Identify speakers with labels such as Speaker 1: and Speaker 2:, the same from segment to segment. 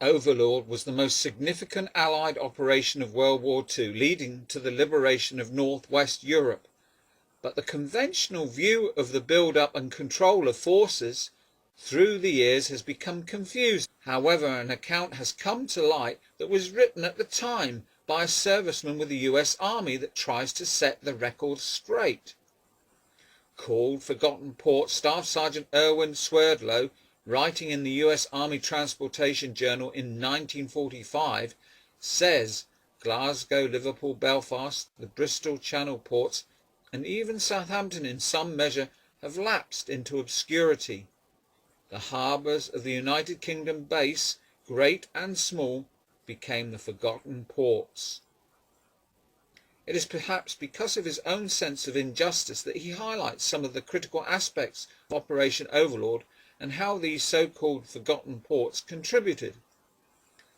Speaker 1: Overlord was the most significant Allied operation of World War II, leading to the liberation of Northwest Europe. But the conventional view of the build-up and control of forces through the years has become confused. However, an account has come to light that was written at the time by a serviceman with the US Army that tries to set the record straight. Called Forgotten Ports, Staff Sergeant Irwin Swerdlow, writing in the US Army Transportation Journal in 1945, says Glasgow, Liverpool, Belfast, the Bristol Channel ports, and even Southampton in some measure have lapsed into obscurity. The harbours of the United Kingdom base, great and small, became the forgotten ports. It is perhaps because of his own sense of injustice that he highlights some of the critical aspects of Operation Overlord and how these so-called forgotten ports contributed.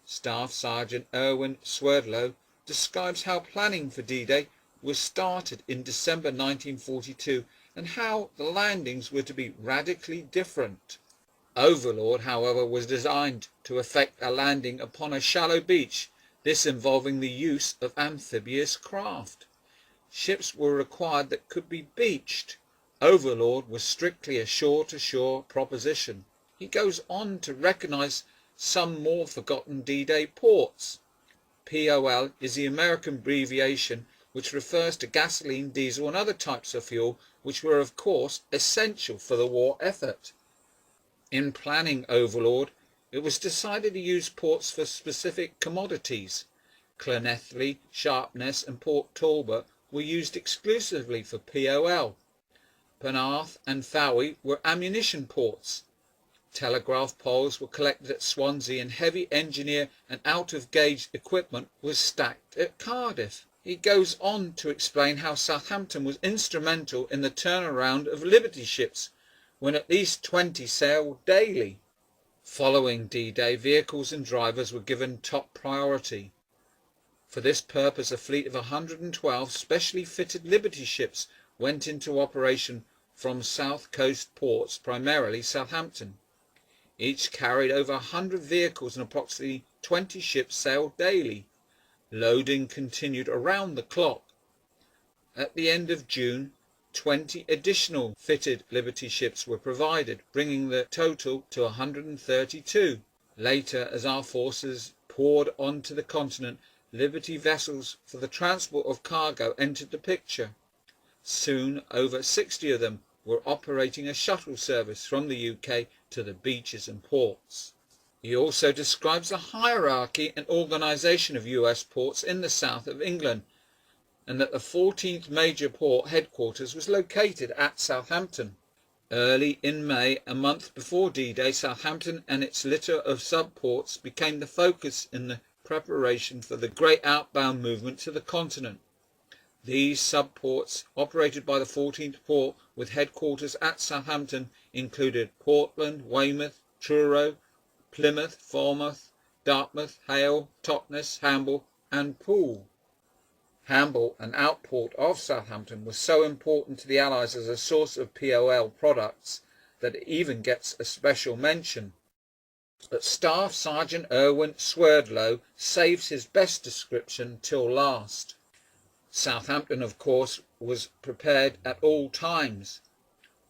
Speaker 1: Staff Sergeant Irwin Swerdlow describes how planning for D-Day was started in December 1942 and how the landings were to be radically different. Overlord, however, was designed to effect a landing upon a shallow beach, this involving the use of amphibious craft. Ships were required that could be beached. Overlord was strictly a shore-to-shore proposition. He goes on to recognise some more forgotten D-Day ports. POL is the American abbreviation which refers to gasoline, diesel and other types of fuel which were of course essential for the war effort. In planning Overlord, it was decided to use ports for specific commodities. Llanelli, Sharpness and Port Talbot were used exclusively for POL. Penarth and Fowey were ammunition ports. Telegraph poles were collected at Swansea and heavy engineer and out-of-gauge equipment was stacked at Cardiff. He goes on to explain how Southampton was instrumental in the turnaround of Liberty ships when at least 20 sailed daily. Following D-Day, vehicles and drivers were given top priority. For this purpose, a fleet of 112 specially fitted Liberty ships went into operation from south coast ports, primarily Southampton. Each carried over 100 vehicles and approximately 20 ships sailed daily. Loading continued around the clock. At the end of June, 20 additional fitted Liberty ships were provided, bringing the total to 132. Later, as our forces poured onto the continent, Liberty vessels for the transport of cargo entered the picture. Soon, over 60 of them were operating a shuttle service from the UK to the beaches and ports. He also describes the hierarchy and organisation of US ports in the south of England, and that the 14th major port headquarters was located at Southampton. Early in May, a month before D-Day, Southampton and its litter of sub-ports became the focus in the preparation for the great outbound movement to the continent. These sub-ports, operated by the 14th port with headquarters at Southampton, included Portland, Weymouth, Truro, Plymouth, Falmouth, Dartmouth, Hale, Totnes, Hamble and Poole. Hamble, an outport of Southampton, was so important to the Allies as a source of POL products that it even gets a special mention. But Staff Sergeant Irwin Swerdlow saves his best description till last. Southampton, of course, was prepared at all times.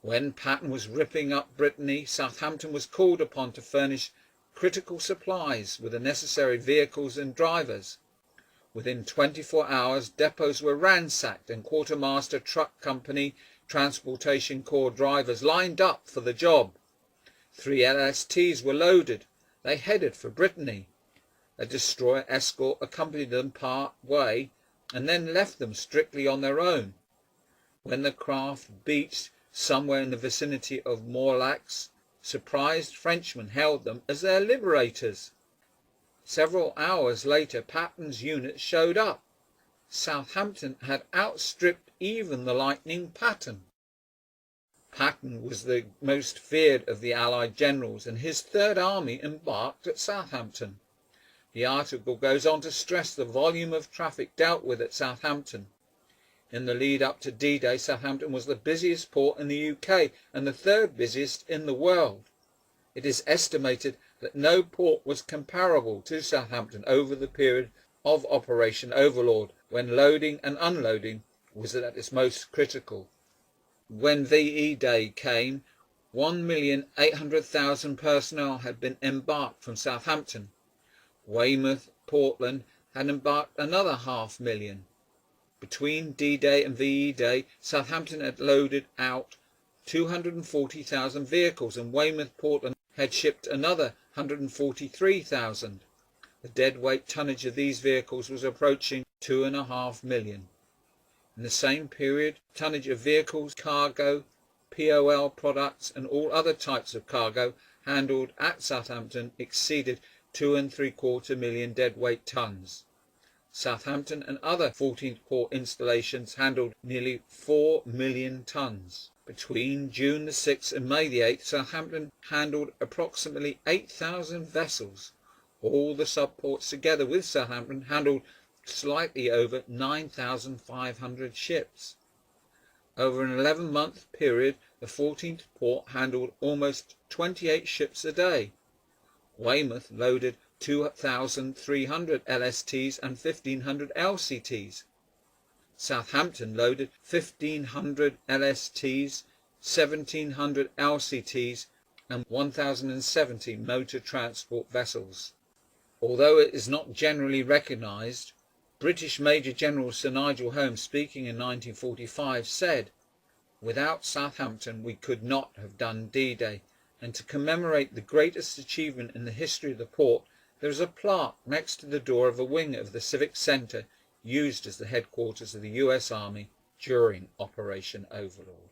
Speaker 1: When Patton was ripping up Brittany, Southampton was called upon to furnish critical supplies with the necessary vehicles and drivers. Within 24 hours, depots were ransacked and quartermaster, truck company, transportation corps drivers lined up for the job. 3 LSTs were loaded. They headed for Brittany. A destroyer escort accompanied them part way and then left them strictly on their own. When the craft beached somewhere in the vicinity of Morlaix, surprised Frenchmen hailed them as their liberators. Several hours later, Patton's unit showed up. Southampton had outstripped even the Lightning Patton. Patton was the most feared of the Allied generals, and his Third Army embarked at Southampton. The article goes on to stress the volume of traffic dealt with at Southampton. In the lead up to D-Day, Southampton was the busiest port in the UK and the third busiest in the world. It is estimated that no port was comparable to Southampton over the period of Operation Overlord, when loading and unloading was at its most critical. When VE Day came, 1,800,000 personnel had been embarked from Southampton. Weymouth, Portland had embarked another 500,000. Between D-Day and VE Day, Southampton had loaded out 240,000 vehicles, and Weymouth, Portland had shipped another 143,000. The deadweight tonnage of these vehicles was approaching 2.5 million. In the same period, tonnage of vehicles, cargo, POL products and all other types of cargo handled at Southampton exceeded 2.75 million deadweight tons. Southampton and other 14th port installations handled nearly 4 million tons. Between June the 6th and May the 8th, Southampton handled approximately 8,000 vessels. All the subports together with Southampton handled slightly over 9,500 ships. Over an 11-month period, the 14th port handled almost 28 ships a day. Weymouth loaded 2,300 LSTs and 1,500 LCTs. Southampton loaded 1,500 LSTs, 1,700 LCTs and 1,070 motor transport vessels. Although it is not generally recognised, British Major General Sir Nigel Holmes, speaking in 1945, said, "Without Southampton we could not have done D-Day," and to commemorate the greatest achievement in the history of the port, there is a plaque next to the door of a wing of the Civic Centre used as the headquarters of the US Army during Operation Overlord.